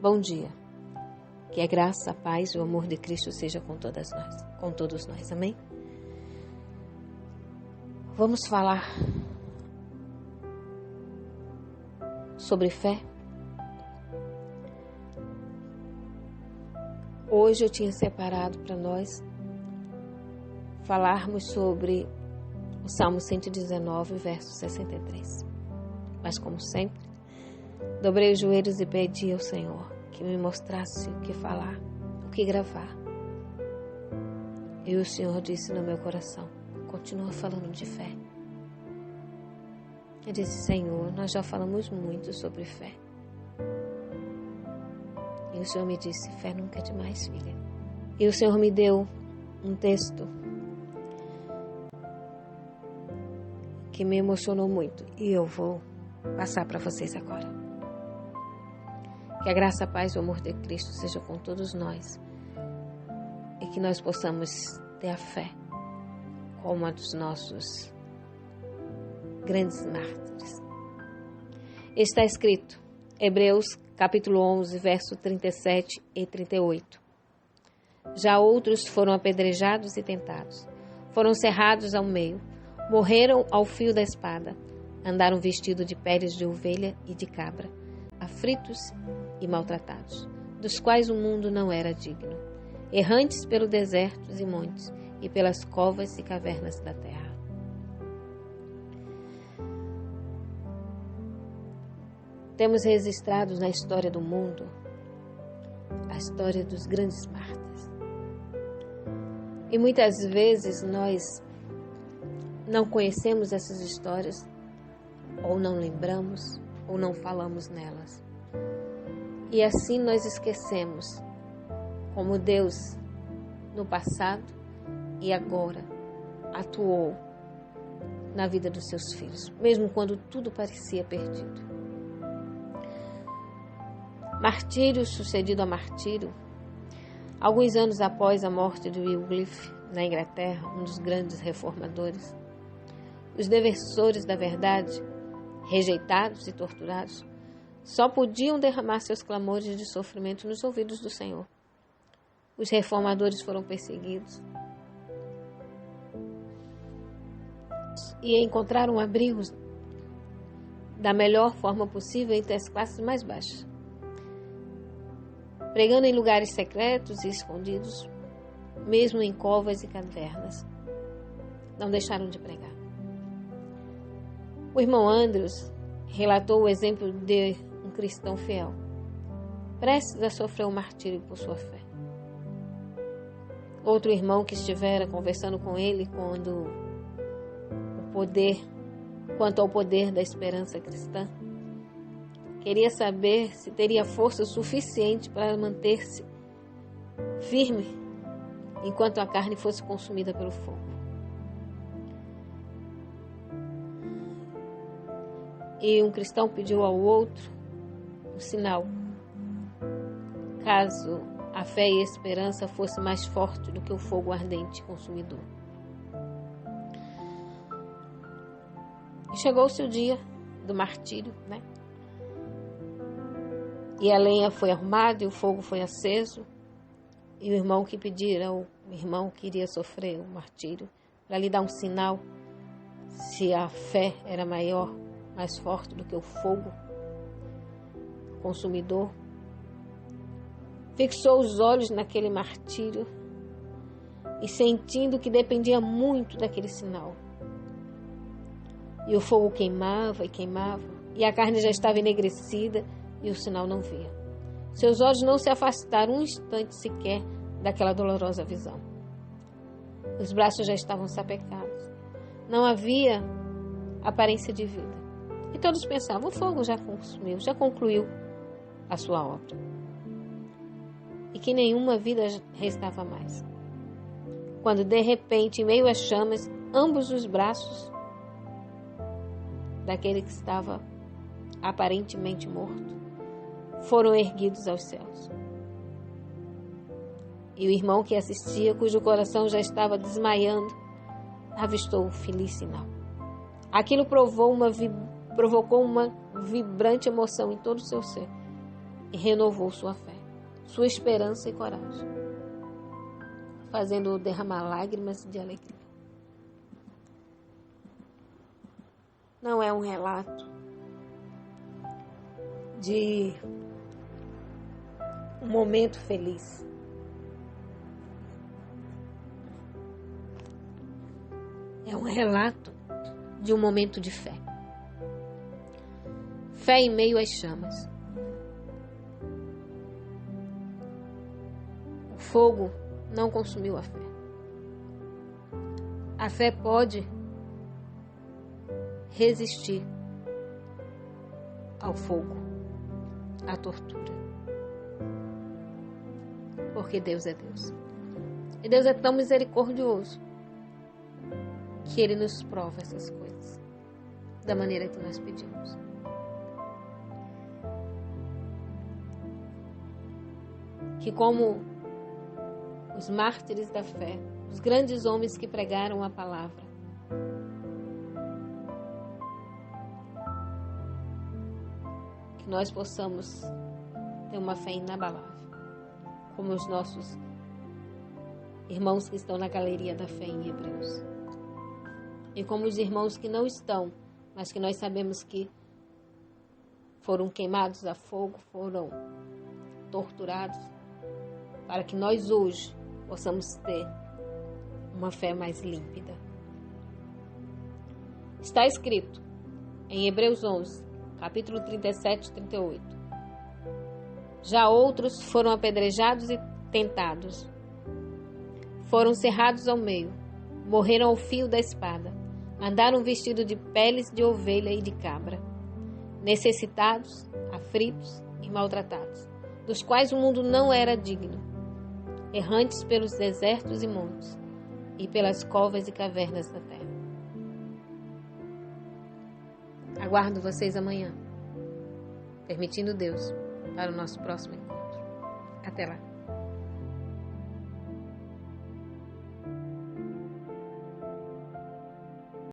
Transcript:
Bom dia. Que a graça, a paz e o amor de Cristo seja com todos nós. Amém? Vamos falar sobre fé. Hoje eu tinha separado para nós falarmos sobre o Salmo 119, verso 63. Mas como sempre, dobrei os joelhos e pedi ao Senhor que me mostrasse o que falar, o que gravar. E o Senhor disse no meu coração: continua falando de fé. Eu disse: Senhor, nós já falamos muito sobre fé. E o Senhor me disse: fé nunca é demais, filha. E o Senhor me deu um texto que me emocionou muito e eu vou passar para vocês agora. Que a graça, a paz e o amor de Cristo seja com todos nós e que nós possamos ter a fé como a dos nossos grandes mártires. Está escrito, Hebreus capítulo 11, verso 37 e 38. Já outros foram apedrejados e tentados, foram cerrados ao meio, morreram ao fio da espada, andaram vestidos de peles de ovelha e de cabra, aflitos e maltratados, dos quais o mundo não era digno, errantes pelos desertos e montes e pelas covas e cavernas da terra. Temos registrados na história do mundo a história dos grandes mártires. E muitas vezes nós não conhecemos essas histórias, ou não lembramos, ou não falamos nelas. E assim nós esquecemos como Deus, no passado e agora, atuou na vida dos seus filhos, mesmo quando tudo parecia perdido. Martírio sucedido a martírio. Alguns anos após a morte de Wycliffe, na Inglaterra, um dos grandes reformadores, os defensores da verdade, rejeitados e torturados, só podiam derramar seus clamores de sofrimento nos ouvidos do Senhor. Os reformadores foram perseguidos e encontraram abrigos da melhor forma possível entre as classes mais baixas. Pregando em lugares secretos e escondidos, mesmo em covas e cavernas, não deixaram de pregar. O irmão Andrews relatou o exemplo de um cristão fiel, prestes a sofrer um martírio por sua fé. Outro irmão que estivera conversando com ele quanto ao poder da esperança cristã, queria saber se teria força suficiente para manter-se firme enquanto a carne fosse consumida pelo fogo. E um cristão pediu ao outro um sinal, caso a fé e a esperança fosse mais forte do que o fogo ardente e consumidor. E chegou-se o dia do martírio, né? E a lenha foi arrumada e o fogo foi aceso. E o irmão que pedira, o irmão que iria sofrer o martírio, para lhe dar um sinal se a fé era maior, mais forte do que o fogo consumidor, fixou os olhos naquele martírio e sentindo que dependia muito daquele sinal. E o fogo queimava e queimava, e a carne já estava enegrecida e o sinal não via. Seus olhos não se afastaram um instante sequer daquela dolorosa visão. Os braços já estavam sapecados. Não havia aparência de vida. E todos pensavam: o fogo já consumiu, já concluiu a sua obra. E que nenhuma vida restava mais. Quando de repente, em meio às chamas, ambos os braços daquele que estava aparentemente morto foram erguidos aos céus. E o irmão que assistia, cujo coração já estava desmaiando, avistou um feliz sinal. Aquilo provocou uma vibrante emoção em todo o seu ser. e renovou sua fé, sua esperança e coragem, fazendo-o derramar lágrimas de alegria. Não é um relato de um momento feliz. É um relato de um momento de fé. Fé em meio às chamas. O fogo não consumiu a fé. A fé pode resistir ao fogo, à tortura. Porque Deus é Deus. E Deus é tão misericordioso que Ele nos prova essas coisas da maneira que nós pedimos. Que como os mártires da fé, os grandes homens que pregaram a palavra, que nós possamos ter uma fé inabalável, como os nossos irmãos que estão na galeria da fé em Hebreus. E como os irmãos que não estão, mas que nós sabemos que foram queimados a fogo, foram torturados, para que nós hoje possamos ter uma fé mais límpida. Está escrito em Hebreus 11, capítulo 37 e 38. Já outros foram apedrejados e tentados, foram cerrados ao meio, morreram ao fio da espada, andaram vestidos de peles de ovelha e de cabra, necessitados, aflitos e maltratados, dos quais o mundo não era digno, errantes pelos desertos e montes, e pelas covas e cavernas da terra. Aguardo vocês amanhã, permitindo Deus, para o nosso próximo encontro. Até lá.